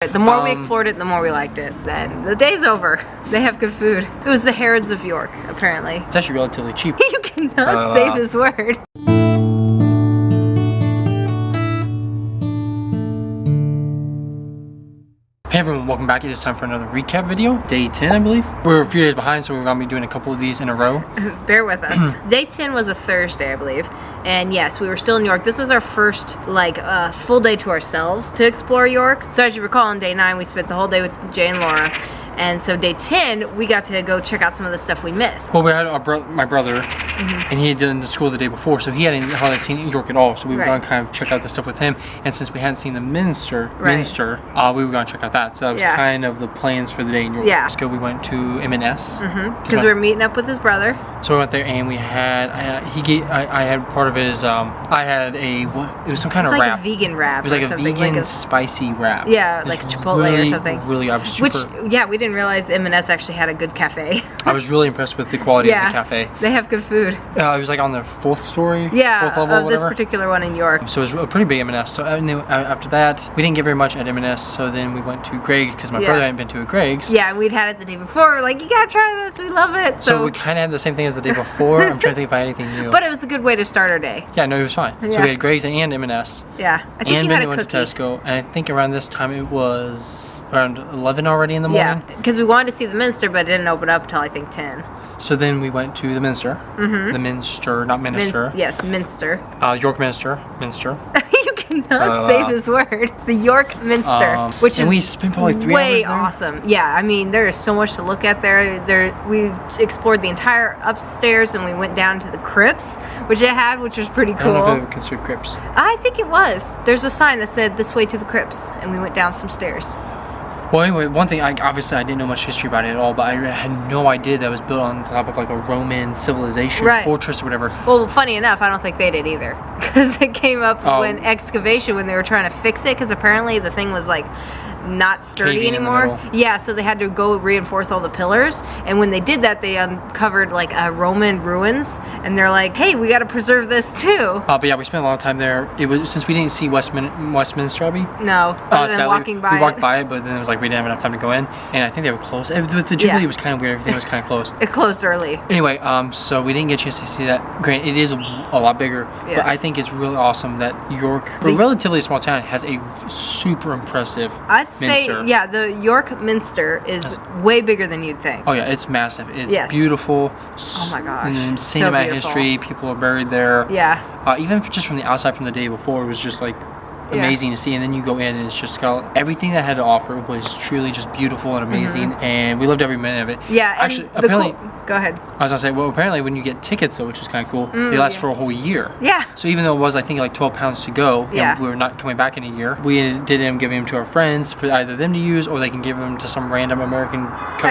The more we explored it, the more we liked it. Then the day's over. They have good food. It was the Harrods of York, apparently. It's actually relatively cheap. You cannot say this word. Hey everyone, welcome back. It is time for another recap video. Day 10, I believe. We're a few days behind, so we're going to be doing a couple of these in a row. Bear with us. Day 10 was a Thursday, I believe. And yes, we were still in York. This was our first, full day to ourselves to explore York. So as you recall, on day 9, we spent the whole day with Jay and Laura. And so day 10, we got to go check out some of the stuff we missed. Well, we had my brother, and he had done the school the day before, so he hadn't hardly seen York at all. So we were going to kind of check out the stuff with him. And since we hadn't seen the Minster, we were going to check out that. So that was kind of the plans for the day in York. Yeah. So we went to M&S. Because we were meeting up with his brother. So we went there, and we had, I had part of his, I had it was some kind of wrap. It was like a vegan wrap. It was like a vegan spicy wrap. Yeah, like Chipotle or something. Really, I was super. We didn't realize M&S actually had a good cafe. I was really impressed with the quality of the cafe. They have good food. It was like on the fourth story. Yeah, fourth level, of whatever. This particular one in York. So it was a pretty big M&S. So after that, we didn't get very much at M&S. So then we went to Greg's because my brother hadn't been to a Greg's. Yeah, we'd had it the day before. We're like, you gotta try this. We love it. So we kind of had the same thing as the day before. I'm trying to think if I had anything new. But it was a good way to start our day. Yeah, no, it was fine. Yeah. So we had Greg's and M&S. Yeah, I think you had a cookie. Went to Tesco, and I think around this time it was around 11 already in the morning. Yeah, because we wanted to see the Minster, but it didn't open up till I think 10. So then we went to the Minster. The Minster, not Minister. Yes, Minster. York Minster. You cannot say this word. The York Minster, which is we spent probably 3 hours there. Awesome. Yeah, I mean, there is so much to look at there. We explored the entire upstairs, and we went down to the crypts, which it had, which was pretty cool. I don't know if it was considered crypts. I think it was. There's a sign that said "This way to the crypts," and we went down some stairs. Well, anyway, one thing, obviously I didn't know much history about it at all, but I had no idea that it was built on top of like a Roman civilization, fortress or whatever. Well, funny enough, I don't think they did either, because it came up when excavation, when they were trying to fix it, because apparently the thing was like not sturdy anymore. Yeah, so they had to go reinforce all the pillars, and when they did that, they uncovered like Roman ruins, and they're like, hey, we got to preserve this too. But yeah, we spent a lot of time there. It was, since we didn't see Westminster Abbey. No, other than walking by we walked by it, but then it was like we didn't have enough time to go in, and I think they were closed. With the Jubilee, it was kind of weird. Everything was kind of closed. It closed early. Anyway, so we didn't get a chance to see that. Granted, it is a lot bigger, but I think it's really awesome that York, for a relatively small town, has a super impressive Minster. Yeah, the York Minster is way bigger than you'd think. Oh yeah, it's massive. It's beautiful. Oh my gosh. And insane amount of history. People are buried there. Yeah. Even just from the outside from the day before, it was just like amazing to see. And then you go in and it's just got everything that had to offer was truly just beautiful and amazing. And we loved every minute of it. Yeah. Actually, apparently. Go ahead. I was gonna say, well, apparently when you get tickets though, which is kind of cool, they last for a whole year. Yeah. So even though it was, I think, like £12 to go, and we were not coming back in a year, we did end up giving them to our friends for either them to use, or they can give them to some random American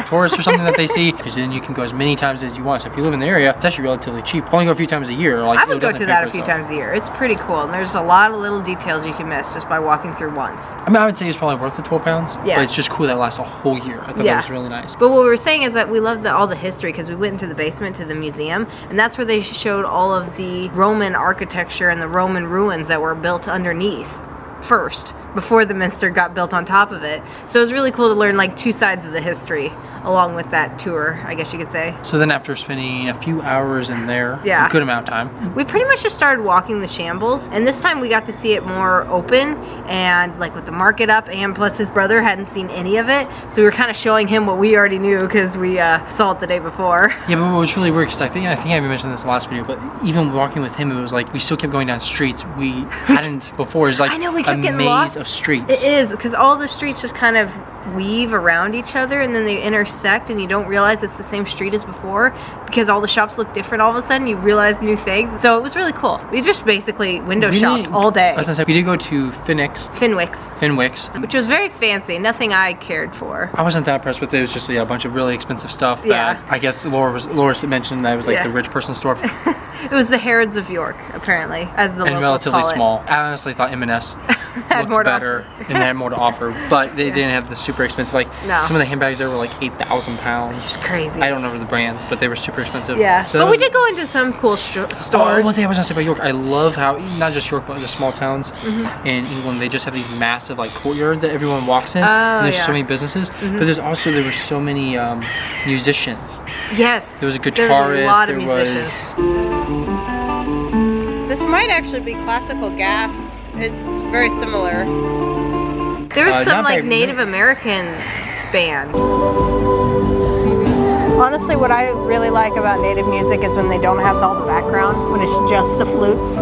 tourist or something that they see, because then you can go as many times as you want. So if you live in the area, it's actually relatively cheap. Only go a few times a year. Like, I would go to that a few times a year. It's pretty cool, and there's a lot of little details you can miss just by walking through once. I mean, I would say it's probably worth the £12. Yeah. But it's just cool that it lasts a whole year. I thought that was really nice. But what we were saying is that we love all the history, because we went into the basement to the museum, and that's where they showed all of the Roman architecture and the Roman ruins that were built underneath first, before the Minster got built on top of it. So it was really cool to learn like two sides of the history along with that tour, I guess you could say. So then after spending a few hours in there, a good amount of time, we pretty much just started walking the shambles, and this time we got to see it more open, and like with the market up, and plus his brother hadn't seen any of it, so we were kind of showing him what we already knew because we saw it the day before. Yeah, but what was really weird, because I think I even mentioned this in the last video, but even walking with him, it was like we still kept going down streets we hadn't before. It's like I know, we kept a getting maze lost. Of streets. It is, because all the streets just kind of weave around each other, and then they intersect, and you don't realize it's the same street as before, because all the shops look different. All of a sudden you realize new things, so it was really cool. We just basically window shopped all day. I was gonna say, we did go to Fenwick's, which was very fancy. Nothing I cared for. I wasn't that impressed with it. It was just a bunch of really expensive stuff that I guess Laura mentioned that it was like the rich person store. It was the Harrods of York, apparently, as the locals relatively call it. small. I honestly thought M&S looked better and they had more to offer, but they didn't have the super expensive. Like some of the handbags there were like 8,000 pounds. It's just crazy. I don't know the brands, but they were super expensive. Yeah, so but we did go into some cool stores. Oh, one thing I was gonna say about York, I love how not just York, but the small towns in England, they just have these massive like courtyards that everyone walks in. And there's so many businesses, but there were so many musicians. Yes. There was a guitarist. There was a lot of musicians. This might actually be classical gas. It's very similar. There's some like Native American band. Honestly, what I really like about Native music is when they don't have all the background, when it's just the flutes.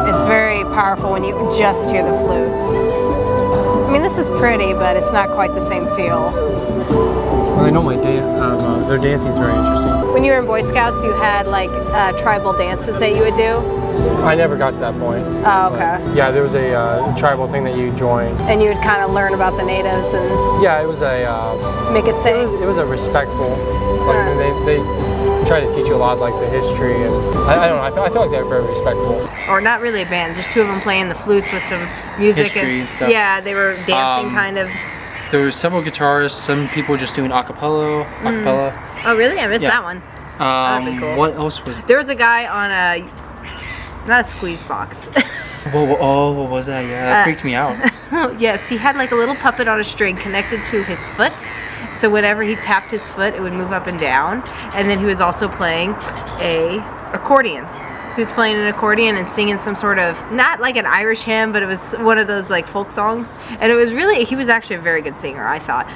It's very powerful when you just hear the flutes. I mean, this is pretty, but it's not quite the same feel. Well, I know their dancing is very interesting. When you were in Boy Scouts, you had like tribal dances that you would do? I never got to that point. Oh, okay. Yeah, there was a tribal thing that you joined. And you would kind of learn about the natives and... Yeah, it was a... make it sing? It was a respectful... Like, they try to teach you a lot, like, the history, and... I don't know, I feel like they're very respectful. Or not really a band, just two of them playing the flutes with some music. History and stuff. Yeah, they were dancing kind of... There were several guitarists, some people just doing acapella. Oh, really? I missed that one. That would be cool. What else was... There was a guy on a... Not a squeeze box. what was that? Yeah, that freaked me out. Yes, he had like a little puppet on a string connected to his foot. So whenever he tapped his foot, it would move up and down. And then he was also playing a accordion. He was playing an accordion and singing some sort of, not like an Irish hymn, but it was one of those like folk songs. And it was really, he was actually a very good singer, I thought.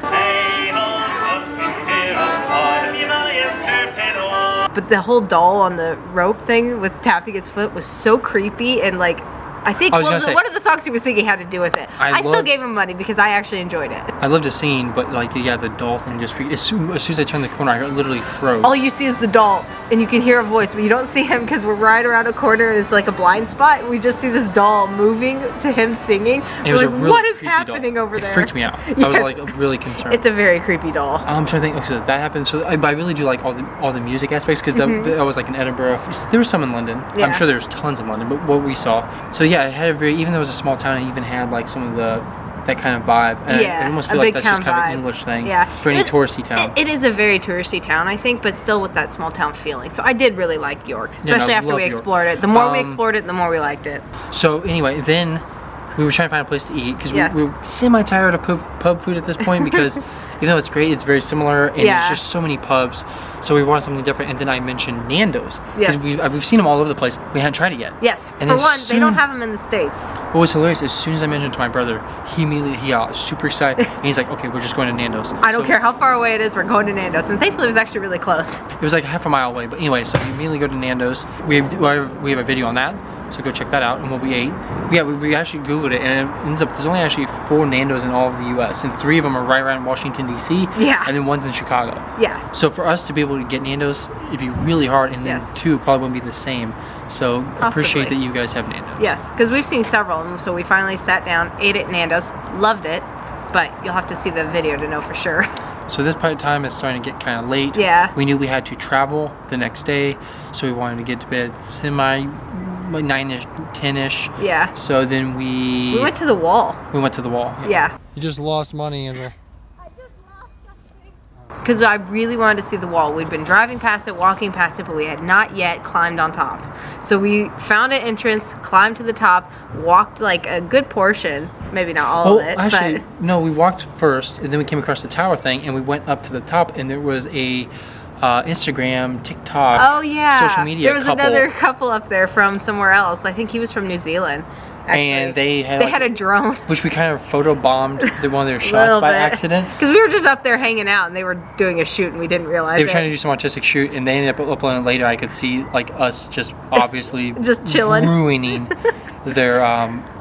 But the whole doll on the rope thing with tapping his foot was so creepy and like, I think one of the songs he was singing had to do with it. I still gave him money because I actually enjoyed it. I loved the scene, but like, yeah, the doll thing just freaked. As soon as I turned the corner, I literally froze. All you see is the doll, and you can hear a voice, but you don't see him because we're right around a corner and it's like a blind spot. We just see this doll moving to him singing. It was like, a really what is creepy happening doll. over there? It freaked me out. Yes. I was like really concerned. It's a very creepy doll. I'm trying to think. So that happened. So I really do like all the music aspects because that was like in Edinburgh. There was some in London. Yeah. I'm sure there's tons in London, but what we saw. So yeah, it had a very, even though it was a small town, it even had like some of that kind of vibe. And I almost feel like that's just kind of an English thing for any touristy town. It is a very touristy town, I think, but still with that small town feeling. So I did really like York, especially after we explored it. The more we explored it, the more we liked it. So anyway, then we were trying to find a place to eat because we were semi-tired of pub food at this point because even though it's great, it's very similar and there's just so many pubs. So we wanted something different, and then I mentioned Nando's because we've seen them all over the place. We hadn't tried it yet. Yes, and for one, they don't have them in the States. What was hilarious, as soon as I mentioned it to my brother, he got super excited, and he's like, okay, we're just going to Nando's. I don't care how far away it is, we're going to Nando's, and thankfully it was actually really close. It was like half a mile away, but anyway, so we immediately go to Nando's. We have a video on that. So go check that out and what we ate. Yeah, we actually Googled it, and it ends up there's only actually 4 Nando's in all of the U.S. and 3 of them are right around Washington D.C. Yeah. And then one's in Chicago. Yeah. So for us to be able to get Nando's, it'd be really hard, and then 2 probably wouldn't be the same. So appreciate that you guys have Nando's. Yes, because we've seen several of them. So we finally sat down, ate at Nando's, loved it, but you'll have to see the video to know for sure. So this point in time is starting to get kind of late. Yeah. We knew we had to travel the next day, so we wanted to get to bed like 9-ish, 10-ish. Yeah. So then we went to the wall. We went to the wall. Yeah. You just lost money, Angela. I just lost something. Because I really wanted to see the wall. We'd been driving past it, walking past it, but we had not yet climbed on top. So we found an entrance, climbed to the top, walked like a good portion, maybe not all of it. Actually, no, we walked first, and then we came across the tower thing, and we went up to the top, and there was a Instagram, TikTok, social media there was another couple up there from somewhere else. I think he was from New Zealand. Actually. And they had a drone, which we kind of photobombed one of their shots by accident because we were just up there hanging out and they were doing a shoot and we didn't realize they were trying to do some artistic shoot, and they ended up uploading it later. I could see like us just obviously just chilling, ruining their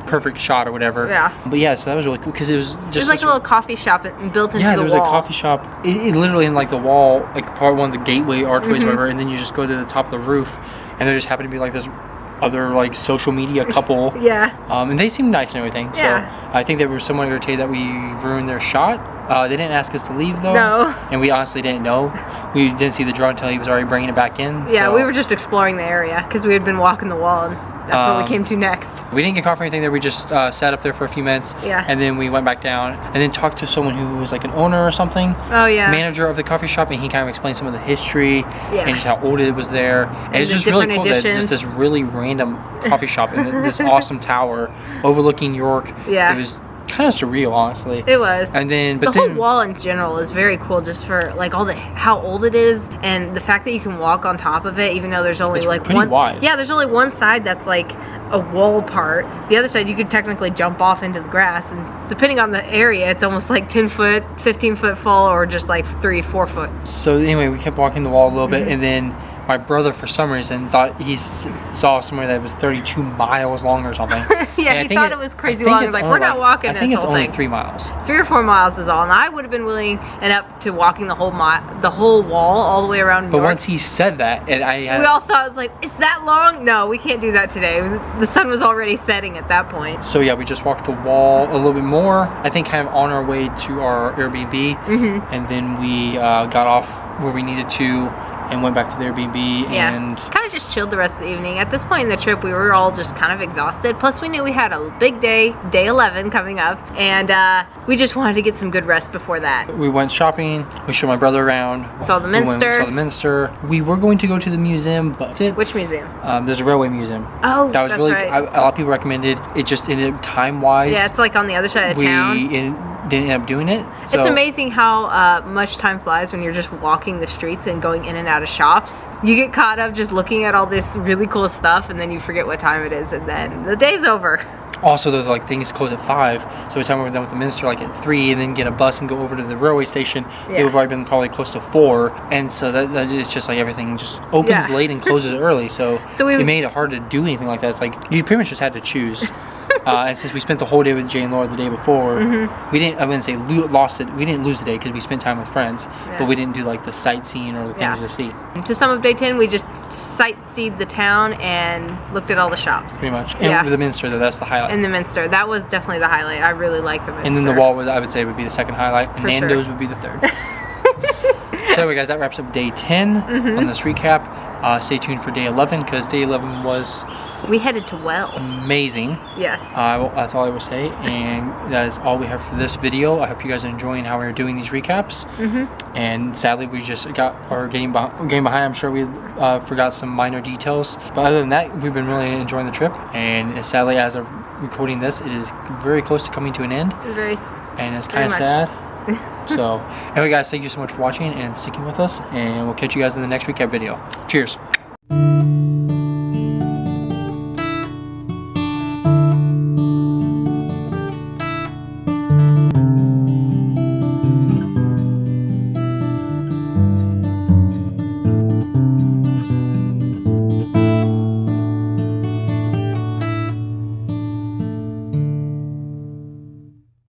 perfect shot or whatever. Yeah. But yeah, so that was really cool because it was just. There's like a little coffee shop built into the wall. Yeah, there was a coffee shop. It literally in like the wall, like part one of the gateway archways, or whatever, and then you just go to the top of the roof, and there just happened to be like this other like social media couple. Yeah. And they seemed nice and everything. Yeah. So I think they were somewhat irritated that we ruined their shot. They didn't ask us to leave though. No. And we honestly didn't know. We didn't see the drone until he was already bringing it back in. Yeah, so. we were just exploring the area because we had been walking the wall, and that's what we came to next. We didn't get coffee or anything there. We just sat up there for a few minutes. Yeah. And then we went back down and then talked to someone who was like an owner or something. Oh yeah. Manager of the coffee shop, and he kind of explained some of the history Yeah. and just how old it was there. And it's the just really different cool that editions. just this really random coffee shop in this awesome tower overlooking York. Yeah. It was kind of surreal, honestly. It was. And then, the but whole then, wall in general is very cool, just for like all the how old it is, and the fact that you can walk on top of it, even though there's only It's like pretty one. wide. Yeah, there's only one side that's like a wall part. The other side you could technically jump off into the grass, and depending on the area, it's almost like 10 foot, 15 foot fall, or just like 3-4 foot. So anyway, we kept walking the wall a little Mm-hmm. bit, and then my brother, for some reason, thought he saw somewhere that was 32 miles long or something. Yeah, And I he think thought it was crazy I think long. it's He's like, only we're not walking I think this it's whole only thing. 3 miles. 3 or 4 miles is all, and I would have been willing and up to walking the whole wall all the way around. But York. once he said that, and I had We all thought it was like, is that long? No, we can't do that today. The sun was already setting at that point. So yeah, we just walked the wall a little bit more. I think kind of on our way to our Airbnb, and then we got off where we needed to and went back to the Airbnb. Yeah. And Kind of just chilled the rest of the evening. At this point in the trip, we were all just kind of exhausted. Plus, we knew we had a big day 11 coming up, and we just wanted to get some good rest before that. we went shopping. We showed my brother around. Saw the We went- Minster. saw the Minster. We were going to go to the museum, but Which museum? there's a railway museum. Oh, That was that's really right. a lot of people recommended. It just ended up time-wise. Yeah, it's like on the other side of town. Didn't end up doing it. So It's amazing how much time flies when you're just walking the streets and going in and out of shops. You get caught up just looking at all this really cool stuff, and then you forget what time it is, and then the day's over. Also, those like things close at 5. So by the time we were done with the Minster, like at 3, and then get a bus and go over to the railway station, Yeah. it would have already been probably close to 4. And so that is just like everything just opens Yeah. late and closes early. So, So we- it made it hard to do anything like that. It's like you pretty much just had to choose. And since we spent the whole day with Jay and Laura the day before, we didn't. I wouldn't say lost it. We didn't lose the day because we spent time with friends, Yeah. but we didn't do like the sightseeing or the things Yeah. to see. To sum up day 10, we just sightseed the town and looked at all the shops. Pretty much. And Yeah. the Minster, though, that's the highlight. And the Minster, that was definitely the highlight. I really liked the Minster. And then the wall, I would say, would be the second highlight. And For sure. Nando's would be the third. So anyway, guys, that wraps up day 10 on this recap. Stay tuned for day 11 because day 11 was We headed to Wells. amazing. Yes. That's all I will say. And that is all we have for this video. I hope you guys are enjoying how we're doing these recaps. And sadly, we just getting behind. I'm sure we forgot some minor details. But other than that, we've been really enjoying the trip. And sadly, as of recording this, it is very close to coming to an end. Very. And it's kind of Very sad. So, anyway, guys, thank you so much for watching and sticking with us. And we'll catch you guys in the next recap video. Cheers.